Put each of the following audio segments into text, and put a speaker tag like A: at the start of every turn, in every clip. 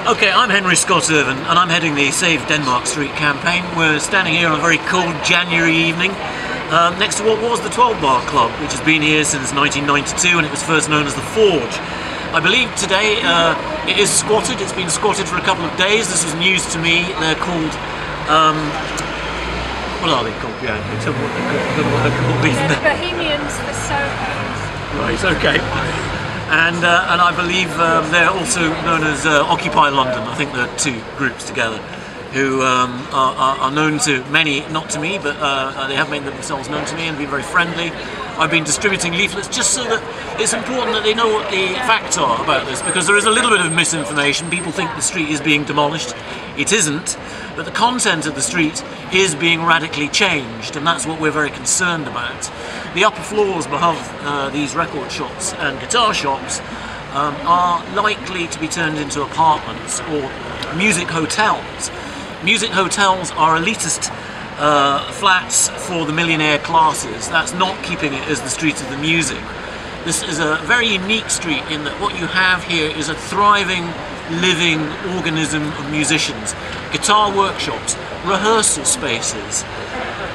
A: Okay, I'm Henry Scott-Irvine and I'm heading the Save Denmark Street campaign. We're standing here on a very cold January evening next to what was the 12 Bar Club, which has been here since 1992 and it was first known as the Forge. I believe today it is squatted. It's been squatted for a couple of days. This was news to me. They're called... what are they called? Yeah, tell me what they're called.
B: They're the Bohemians for Soho.
A: Right, okay. And I believe they're also known as Occupy London. I think they're two groups together who are known to many, not to me, but they have made themselves known to me and been very friendly. I've been distributing leaflets just so that it's important that they know what the facts are about this, because there is a little bit of misinformation. People think the street is being demolished. It isn't, but the content of the street is being radically changed, and that's what we're very concerned about. The upper floors above these record shops and guitar shops are likely to be turned into apartments or music hotels. Music hotels are elitist flats for the millionaire classes. That's not keeping it as the street of the music. This is a very unique street in that what you have here is a thriving, living organism of musicians. Guitar workshops, rehearsal spaces,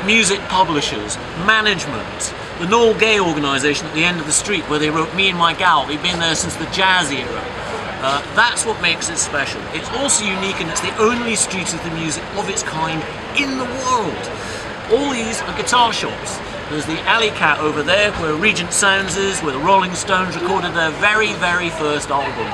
A: music publishers, management. The Noel Gay organisation at the end of the street where they wrote Me and My Gal, they've been there since the jazz era. That's what makes it special. It's also unique and it's the only street of the music of its kind in the world. All these are guitar shops. There's the Alley Cat over there where Regent Sounds is, where the Rolling Stones recorded their very, very first album.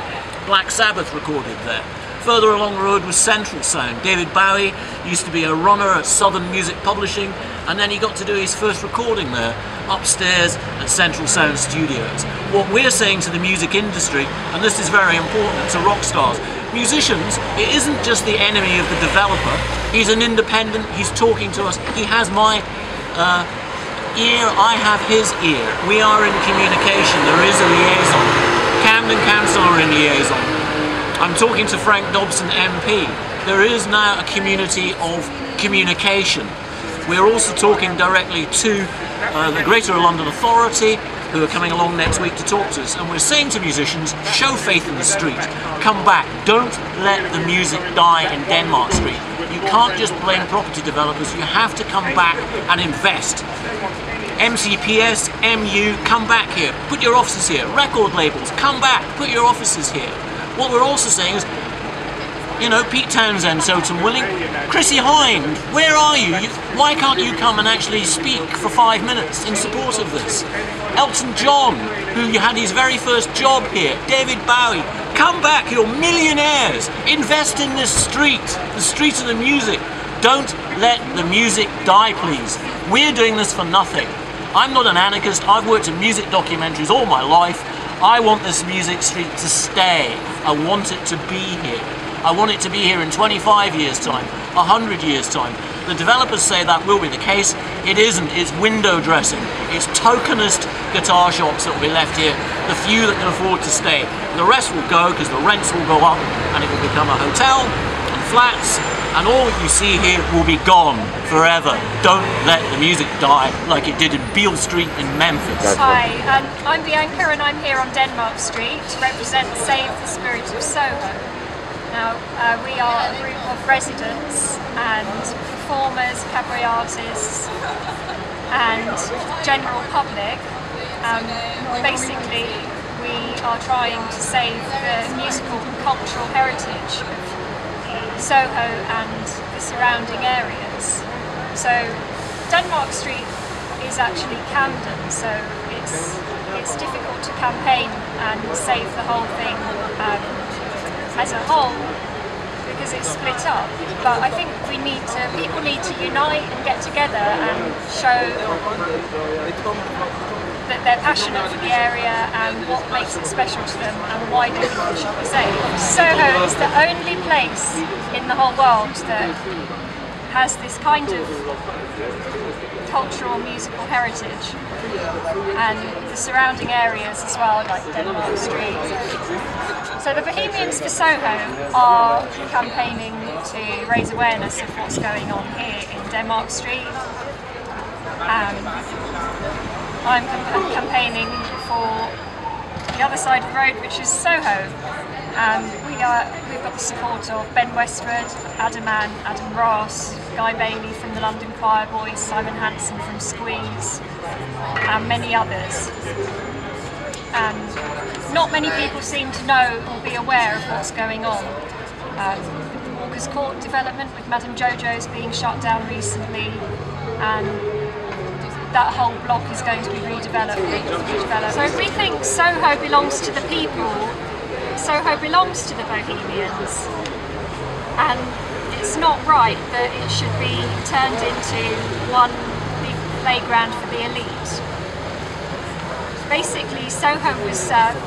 A: Black Sabbath recorded there. Further along the road was Central Sound. David Bowie used to be a runner at Southern Music Publishing, and then he got to do his first recording there, upstairs at Central Sound Studios. What we're saying to the music industry, and this is very important to rock stars, musicians, it isn't just the enemy of the developer. He's an independent, he's talking to us, he has my ear, I have his ear. We are in communication, there is a liaison. Camden Council are in liaison. I'm talking to Frank Dobson MP. There is now a community of communication. We're also talking directly to the Greater London Authority, who are coming along next week to talk to us, and we're saying to musicians, show faith in the street, come back, don't let the music die in Denmark Street. You can't just blame property developers, you have to come back and invest. MCPS, MU, come back here, put your offices here. Record labels, come back, put your offices here. What we're also saying is, you know, Pete Townsend, Totem Willing, Chrissy Hind, where are you? Why can't you come and actually speak for 5 minutes in support of this? Elton John, who had his very first job here, David Bowie, come back, you're millionaires, invest in this street, the street of the music. Don't let the music die, please. We're doing this for nothing. I'm not an anarchist, I've worked in music documentaries all my life. I want this music street to stay. I want it to be here. I want it to be here in 25 years' time, 100 years' time. The developers say that will be the case. It isn't. It's window dressing. It's tokenist guitar shops that will be left here, the few that can afford to stay. The rest will go because the rents will go up and it will become a hotel and flats, and all that you see here will be gone forever. Don't let the music die like it did in Beale Street in Memphis.
B: Hi, I'm Bianca and I'm here on Denmark Street to represent Save the Spirit of Soho. Now, we are a group of residents and performers, cabaret artists and general public. Basically, we are trying to save the musical and cultural heritage of Soho and the surrounding areas. So, Denmark Street is actually Camden, so it's difficult to campaign and save the whole thing as a whole, because it's split up. But I think people need to unite and get together and show that they're passionate for the area and what makes it special to them and why they think it should be saved. Soho is the only place in the whole world that has this kind of cultural musical heritage, and the surrounding areas as well, like Denmark Street. So the Bohemians for Soho are campaigning to raise awareness of what's going on here in Denmark Street. I'm campaigning for the other side of the road, which is Soho, We've got the support of Ben Westwood, Adam Ross, Guy Bailey from the London Choir Boys, Simon Hanson from Squeeze, and many others. Not many people seem to know or be aware of what's going on. Walker's Court development with Madame Jojo's being shut down recently, and that whole block is going to be redeveloped. So if we think Soho belongs to the people, Soho belongs to the Bohemians, and it's not right that it should be turned into one big playground for the elite. Basically, Soho was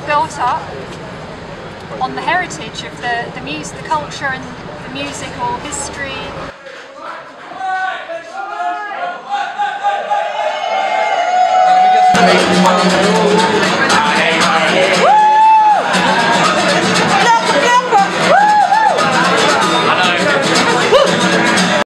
B: built up on the heritage of the culture and the musical history.
C: Make money.